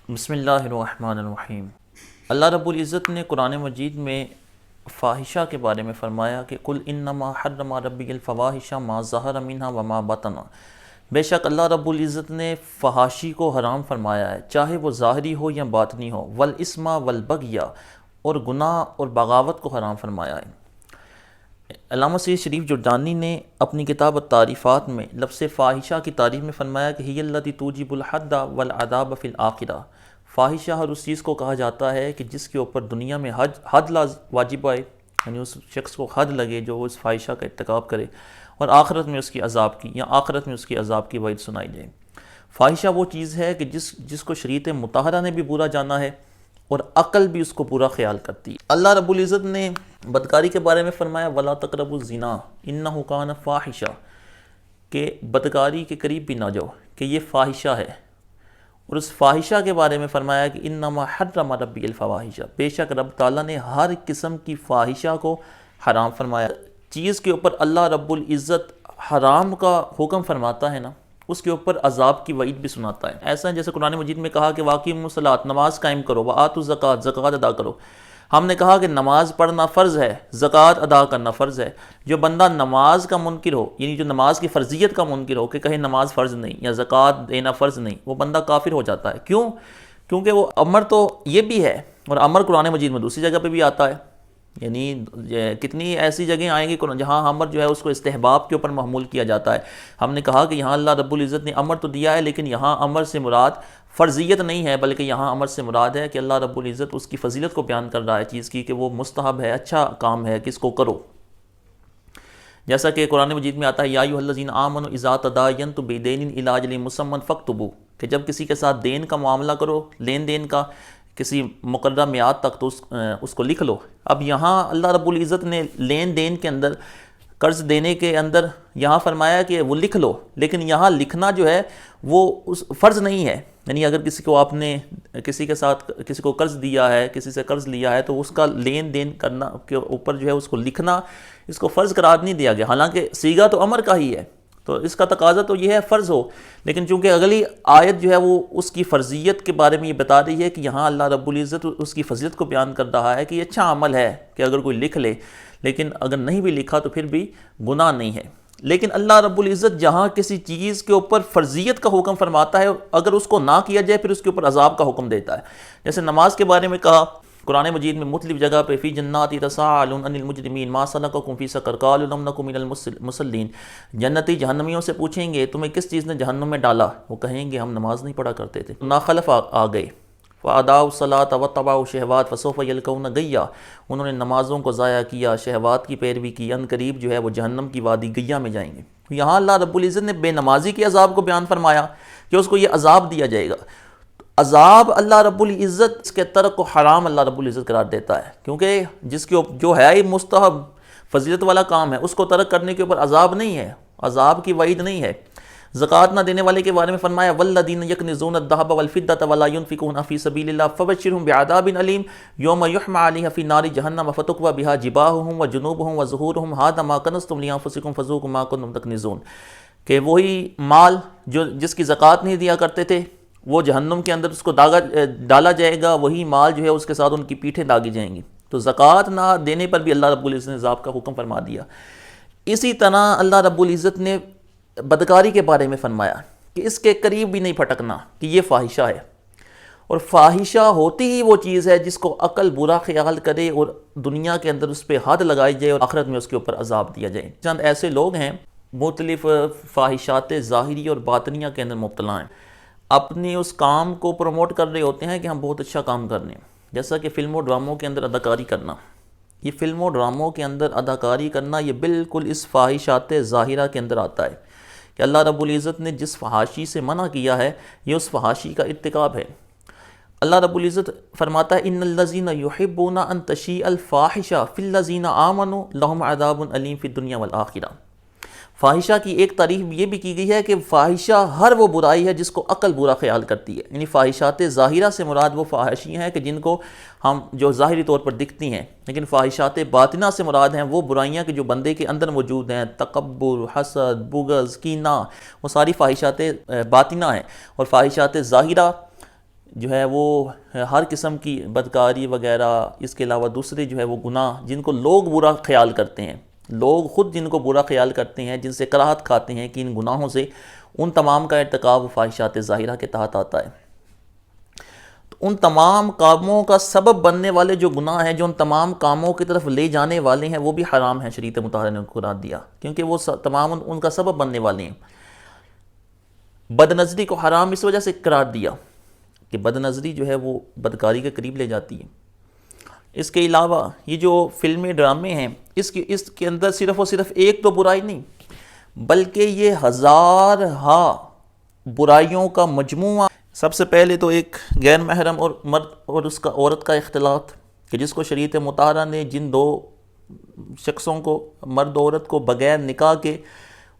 بسم اللہ الرحمن الرحیم۔ اللہ رب العزت نے قرآن مجید میں فاحشہ کے بارے میں فرمایا کہ قل انما حرم ربی الفواحش ما ظہر منہا وما بطن، بے شک اللہ رب العزت نے فحاشی کو حرام فرمایا ہے، چاہے وہ ظاہری ہو یا باطنی ہو، والاسم والبغی، اور گناہ اور بغاوت کو حرام فرمایا ہے۔ علامہ سید شریف جردانی نے اپنی کتاب التعریفات میں لفظ فاحشہ کی تعریف میں فرمایا کہ ہی التی توجب الحد والعذاب فی الآخرہ، فاحشہ ہر اس چیز کو کہا جاتا ہے کہ جس کے اوپر دنیا میں حد واجب آئے، یعنی اس شخص کو حد لگے جو اس فاحشہ کا ارتکاب کرے، اور آخرت میں اس کی عذاب کی، یا آخرت میں اس کی عذاب کی وعید سنائی جائے۔ فاحشہ وہ چیز ہے کہ جس کو شریعت مطہرہ نے بھی برا جانا ہے اور عقل بھی اس کو پورا خیال کرتی ہے۔ اللہ رب العزت نے بدکاری کے بارے میں فرمایا وَلَا تَقْرَبُوا الزِّنَا إِنَّهُ كَانَ فَاحِشًا، کہ بدکاری کے قریب بھی نہ جاؤ کہ یہ فاحشہ ہے، اور اس فاحشہ کے بارے میں فرمایا کہ انما حرم ربی الفواحش، بے شک رب تعالیٰ نے ہر قسم کی فاحشہ کو حرام فرمایا۔ چیز کے اوپر اللہ رب العزت حرام کا حکم فرماتا ہے نا، اس کے اوپر عذاب کی وعید بھی سناتا ہے۔ ایسا ہے جیسے قرآن مجید میں کہا کہ واقیموا الصلاۃ، نماز قائم کرو، وآتوا الزکوٰۃ، زکوٰۃ ادا کرو۔ ہم نے کہا کہ نماز پڑھنا فرض ہے، زکوٰۃ ادا کرنا فرض ہے۔ جو بندہ نماز کا منکر ہو، یعنی جو نماز کی فرضیت کا منکر ہو کہ کہیں نماز فرض نہیں یا زکوٰۃ دینا فرض نہیں، وہ بندہ کافر ہو جاتا ہے۔ کیوں؟ کیونکہ وہ امر تو یہ بھی ہے، اور امر قرآن مجید میں دوسری جگہ پہ بھی آتا ہے، یعنی کتنی ایسی جگہیں آئیں گی جہاں امر جو ہے اس کو استحباب کے اوپر محمول کیا جاتا ہے۔ ہم نے کہا کہ یہاں اللہ رب العزت نے امر تو دیا ہے، لیکن یہاں امر سے مراد فرضیت نہیں ہے، بلکہ یہاں امر سے مراد ہے کہ اللہ رب العزت اس کی فضیلت کو بیان کر رہا ہے چیز کی، کہ وہ مستحب ہے، اچھا کام ہے کہ اس کو کرو۔ جیسا کہ قرآن مجید میں آتا ہے یا ایھا الذین آمنوا اذا تداینتم بدین الی اجل مسمى فاکتبوا، کہ جب کسی کے ساتھ دین کا معاملہ کرو، لین دین کا کسی مقررہ میعاد تک، تو اس کو لکھ لو۔ اب یہاں اللہ رب العزت نے لین دین کے اندر، قرض دینے کے اندر یہاں فرمایا کہ وہ لکھ لو، لیکن یہاں لکھنا جو ہے وہ فرض نہیں ہے۔ یعنی اگر کسی کو آپ نے کسی کے ساتھ کسی کو قرض دیا ہے، کسی سے قرض لیا ہے، تو اس کا لین دین کرنا کے اوپر جو ہے اس کو لکھنا، اس کو فرض قرار نہیں دیا گیا، حالانکہ صیغہ تو امر کا ہی ہے، تو اس کا تقاضا تو یہ ہے فرض ہو۔ لیکن چونکہ اگلی آیت جو ہے وہ اس کی فرضیت کے بارے میں یہ بتا رہی ہے کہ یہاں اللہ رب العزت اس کی فضیلت کو بیان کر رہا ہے کہ یہ اچھا عمل ہے کہ اگر کوئی لکھ لے، لیکن اگر نہیں بھی لکھا تو پھر بھی گناہ نہیں ہے۔ لیکن اللہ رب العزت جہاں کسی چیز کے اوپر فرضیت کا حکم فرماتا ہے، اگر اس کو نہ کیا جائے پھر اس کے اوپر عذاب کا حکم دیتا ہے۔ جیسے نماز کے بارے میں کہا قرآن مجید میں مختلف جگہ پہ فی جنات یتساءلون عن المجرمین ما سلککم فی سقر قالوا لم نک من المصلین، جنتی جہنمیوں سے پوچھیں گے تمہیں کس چیز نے جہنم میں ڈالا، وہ کہیں گے ہم نماز نہیں پڑھا کرتے تھے۔ ناخلف آ گئے، فَأَضَاعُوا الصَّلَاةَ وَاتَّبَعُوا الشَّهَوَاتِ فَسَوْفَ يَلْقَوْنَ غَيًّا، انہوں نے نمازوں کو ضائع کیا، شہوات کی پیروی کی، ان قریب جو ہے وہ جہنم کی وادی گیا میں جائیں گے۔ یہاں اللہ رب العزت نے بے نمازی کے عذاب کو بیان فرمایا کہ اس کو یہ عذاب دیا جائے گا۔ عذاب اللہ رب العزت اس کے ترک کو حرام اللہ رب العزت قرار دیتا ہے، کیونکہ جو ہے یہ مستحب فضیلت والا کام ہے، اس کو ترک کرنے کے اوپر عذاب نہیں ہے، عذاب کی وعید نہیں ہے۔ زکوٰۃ نہ دینے والے کے بارے میں فرمایا والذین یکنزون الذهب والفضة ولا ينفقونها في سبيل الله فبشرهم بعذاب أليم يوم يحمى عليها في نار جهنم فتكوى بها جباههم وجنوبهم وظهورهم هذا ما كنزتم لأنفسكم فذوقوا ما كنتم تكنزون، کہ وہی مال جس کی زکوٰۃ نہیں دیا کرتے تھے وہ جہنم کے اندر اس کو ڈالا جائے گا، وہی مال جو ہے اس کے ساتھ ان کی پیٹھیں داغی جائیں گی۔ تو زکوٰۃ نہ دینے پر بھی اللہ رب العزت نے عذاب کا حکم فرما دیا۔ اسی طرح اللہ رب العزت نے بدکاری کے بارے میں فرمایا کہ اس کے قریب بھی نہیں پھٹکنا، کہ یہ فاحشہ ہے، اور فاحشہ ہوتی ہی وہ چیز ہے جس کو عقل برا خیال کرے اور دنیا کے اندر اس پہ حد لگائی جائے اور آخرت میں اس کے اوپر عذاب دیا جائے۔ چند ایسے لوگ ہیں مختلف فاحشات ظاہری اور باطنیہ کے اندر مبتلا ہیں، اپنی اس کام کو پروموٹ کر رہے ہوتے ہیں کہ ہم بہت اچھا کام کر رہے ہیں، جیسا کہ فلموں ڈراموں کے اندر اداکاری کرنا۔ یہ فلموں ڈراموں کے اندر اداکاری کرنا یہ بالکل اس فاحشات ظاہرہ کے اندر آتا ہے کہ اللہ رب العزت نے جس فحاشی سے منع کیا ہے یہ اس فحاشی کا ارتکاب ہے۔ اللہ رب العزت فرماتا ہے ان الذین یحبون ان تشیع الفاحشہ فی الذین آمنوا لہم عذاب علیم فی الدنیا والآخرہ۔ فاحشہ کی ایک تعریف یہ بھی کی گئی ہے کہ فاحشہ ہر وہ برائی ہے جس کو عقل برا خیال کرتی ہے، یعنی فاحشات ظاہرہ سے مراد وہ فحاشی ہیں کہ جن کو ہم جو ظاہری طور پر دکھتی ہیں، لیکن فاحشات باطنہ سے مراد ہیں وہ برائیاں کہ جو بندے کے اندر موجود ہیں، تکبر، حسد، بغض، کینہ، وہ ساری فاحشات باطنہ ہیں۔ اور فاحشات ظاہرہ جو ہے وہ ہر قسم کی بدکاری وغیرہ، اس کے علاوہ دوسرے جو ہے وہ گناہ جن کو لوگ برا خیال کرتے ہیں، لوگ خود جن کو برا خیال کرتے ہیں، جن سے کراہت کھاتے ہیں کہ ان گناہوں سے، ان تمام کا ارتکاب فاحشات ظاہرہ کے تحت آتا ہے۔ تو ان تمام کاموں کا سبب بننے والے جو گناہ ہیں، جو ان تمام کاموں کی طرف لے جانے والے ہیں، وہ بھی حرام ہیں، شریعت مطہرہ نے ان کو قرار دیا، کیونکہ وہ تمام ان کا سبب بننے والے ہیں۔ بد نظری کو حرام اس وجہ سے قرار دیا کہ بد نظری جو ہے وہ بدکاری کے قریب لے جاتی ہے۔ اس کے علاوہ یہ جو فلمی ڈرامے ہیں، اس کے اندر صرف اور صرف ایک تو برائی نہیں، بلکہ یہ ہزارہا برائیوں کا مجموعہ۔ سب سے پہلے تو ایک غیر محرم اور مرد اور اس کا عورت کا اختلاط، کہ جس کو شریعت مطہرہ نے جن دو شخصوں کو، مرد و عورت کو بغیر نکاح کے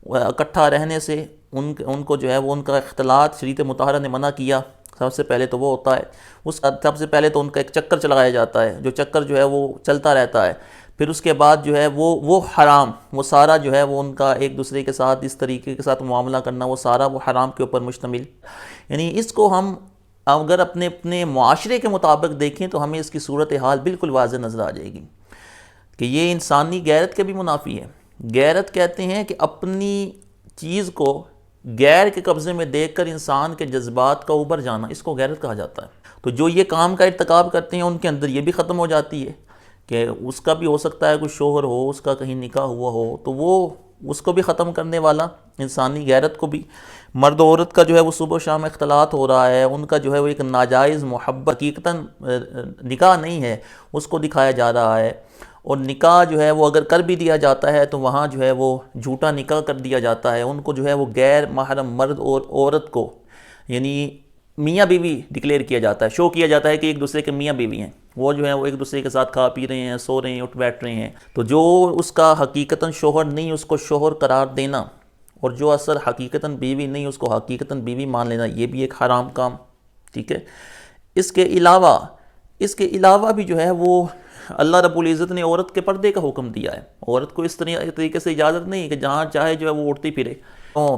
اکٹھا رہنے سے ان کو جو ہے وہ ان کا اختلاط شریعت مطہرہ نے منع کیا۔ سب سے پہلے تو وہ ہوتا ہے، سب سے پہلے تو ان کا ایک چکر چلایا جاتا ہے، جو چکر جو ہے وہ چلتا رہتا ہے، پھر اس کے بعد جو ہے وہ حرام، وہ سارا جو ہے وہ ان کا ایک دوسرے کے ساتھ اس طریقے کے ساتھ معاملہ کرنا، وہ سارا وہ حرام کے اوپر مشتمل۔ یعنی اس کو ہم اگر اپنے معاشرے کے مطابق دیکھیں تو ہمیں اس کی صورتحال بالکل واضح نظر آ جائے گی کہ یہ انسانی غیرت کے بھی منافی ہے۔ غیرت کہتے ہیں کہ اپنی چیز کو غیر کے قبضے میں دیکھ کر انسان کے جذبات کا اوبر جانا، اس کو غیرت کہا جاتا ہے۔ تو جو یہ کام کا ارتکاب کرتے ہیں ان کے اندر یہ بھی ختم ہو جاتی ہے کہ اس کا بھی ہو سکتا ہے کوئی شوہر ہو، اس کا کہیں نکاح ہوا ہو، تو وہ اس کو بھی ختم کرنے والا، انسانی غیرت کو بھی۔ مرد و عورت کا جو ہے وہ صبح و شام اختلاط ہو رہا ہے، ان کا جو ہے وہ ایک ناجائز محبت، حقیقتاً نکاح نہیں ہے، اس کو دکھایا جا رہا ہے۔ اور نکاح جو ہے وہ اگر کر بھی دیا جاتا ہے تو وہاں جو ہے وہ جھوٹا نکاح کر دیا جاتا ہے، ان کو جو ہے وہ غیر محرم مرد اور عورت کو یعنی میاں بیوی ڈکلیئر کیا جاتا ہے، شو کیا جاتا ہے کہ ایک دوسرے کے میاں بیوی ہیں، وہ جو ہیں وہ ایک دوسرے کے ساتھ کھا پی رہے ہیں، سو رہے ہیں، اٹھ بیٹھ رہے ہیں۔ تو جو اس کا حقیقتاً شوہر نہیں اس کو شوہر قرار دینا، اور جو اصل حقیقتاً بیوی نہیں اس کو حقیقتاً بیوی مان لینا، یہ بھی ایک حرام کام، ٹھیک ہے۔ اس کے علاوہ بھی جو ہے وہ اللہ رب العزت نے عورت کے پردے کا حکم دیا ہے۔ عورت کو اس طریقے سے اجازت نہیں کہ جہاں چاہے جو ہے وہ اڑتی پھرے،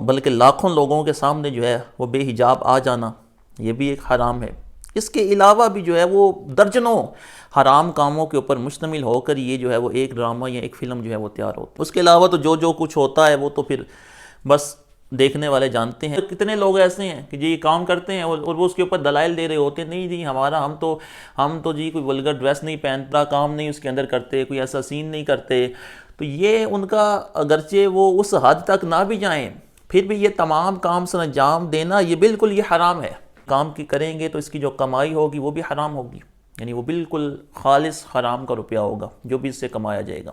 بلکہ لاکھوں لوگوں کے سامنے جو ہے وہ بے حجاب آ جانا، یہ بھی ایک حرام ہے۔ اس کے علاوہ بھی جو ہے وہ درجنوں حرام کاموں کے اوپر مشتمل ہو کر یہ جو ہے وہ ایک ڈرامہ یا ایک فلم جو ہے وہ تیار ہوتا ہے۔ اس کے علاوہ تو جو کچھ ہوتا ہے وہ تو پھر بس دیکھنے والے جانتے ہیں۔ کتنے لوگ ایسے ہیں کہ جی یہ کام کرتے ہیں اور وہ اس کے اوپر دلائل دے رہے ہوتے ہیں، نہیں جی ہم تو جی کوئی ولگر ڈریس نہیں پہنتا، کام نہیں اس کے اندر کرتے، کوئی ایسا سین نہیں کرتے۔ تو یہ ان کا اگرچہ وہ اس حد تک نہ بھی جائیں، پھر بھی یہ تمام کام سر انجام دینا یہ بالکل یہ حرام ہے۔ کام کی کریں گے تو اس کی جو کمائی ہوگی وہ بھی حرام ہوگی، یعنی وہ بالکل خالص حرام کا روپیہ ہوگا جو بھی اس سے کمایا جائے گا۔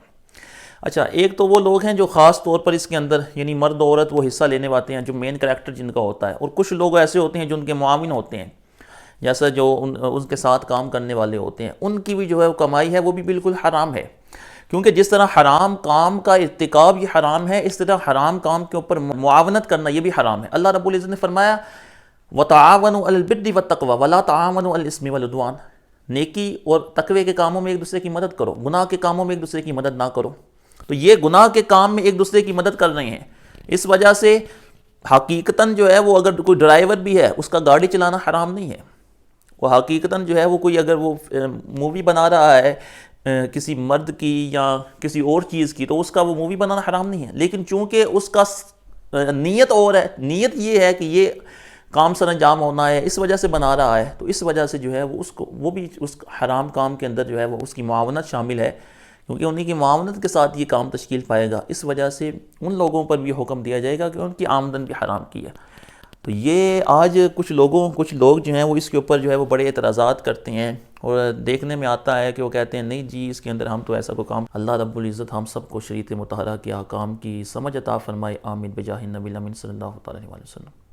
اچھا، ایک تو وہ لوگ ہیں جو خاص طور پر اس کے اندر یعنی مرد و عورت وہ حصہ لینے والے ہیں، جو مین کریکٹر جن کا ہوتا ہے، اور کچھ لوگ ایسے ہوتے ہیں جو ان کے معاون ہوتے ہیں، جیسا جو ان کے ساتھ کام کرنے والے ہوتے ہیں، ان کی بھی جو ہے وہ کمائی ہے وہ بھی بالکل حرام ہے، کیونکہ جس طرح حرام کام کا ارتکاب یہ حرام ہے، اس طرح حرام کام کے اوپر معاونت کرنا یہ بھی حرام ہے۔ اللہ رب العزت نے فرمایا وَتَعَاوَنُوا عَلَى الْبِرِّ وَالتَّقْوَىٰ وَلَا تَعَاوَنُوا عَلَى الْإِثْمِ وَالْعُدْوَانِ، نیکی اور تقوی کے کاموں میں ایک دوسرے کی مدد کرو، گناہ کے کاموں میں ایک دوسرے کی مدد نہ کرو۔ تو یہ گناہ کے کام میں ایک دوسرے کی مدد کر رہے ہیں، اس وجہ سے حقیقتاً جو ہے وہ اگر کوئی ڈرائیور بھی ہے اس کا گاڑی چلانا حرام نہیں ہے، وہ حقیقتاً جو ہے وہ کوئی اگر وہ مووی بنا رہا ہے کسی مرد کی یا کسی اور چیز کی تو اس کا وہ مووی بنانا حرام نہیں ہے، لیکن چونکہ اس کا نیت اور ہے، نیت یہ ہے کہ یہ کام سر انجام ہونا ہے، اس وجہ سے بنا رہا ہے، تو اس وجہ سے جو ہے وہ بھی اس حرام کام کے اندر جو ہے وہ اس کی معاونت شامل ہے، کیونکہ انہی کی معاونت کے ساتھ یہ کام تشکیل پائے گا، اس وجہ سے ان لوگوں پر بھی حکم دیا جائے گا کہ ان کی آمدن بھی حرام کی ہے۔ تو یہ آج کچھ لوگ جو ہیں وہ اس کے اوپر جو ہے وہ بڑے اعتراضات کرتے ہیں، اور دیکھنے میں آتا ہے کہ وہ کہتے ہیں نہیں جی اس کے اندر ہم تو ایسا کوئی کام۔ اللہ رب العزت ہم سب کو شریعت مطہرہ کے احکام کی سمجھ عطا فرمائے، آمین بجاہ النبی الامین صلی اللہ علیہ وسلم۔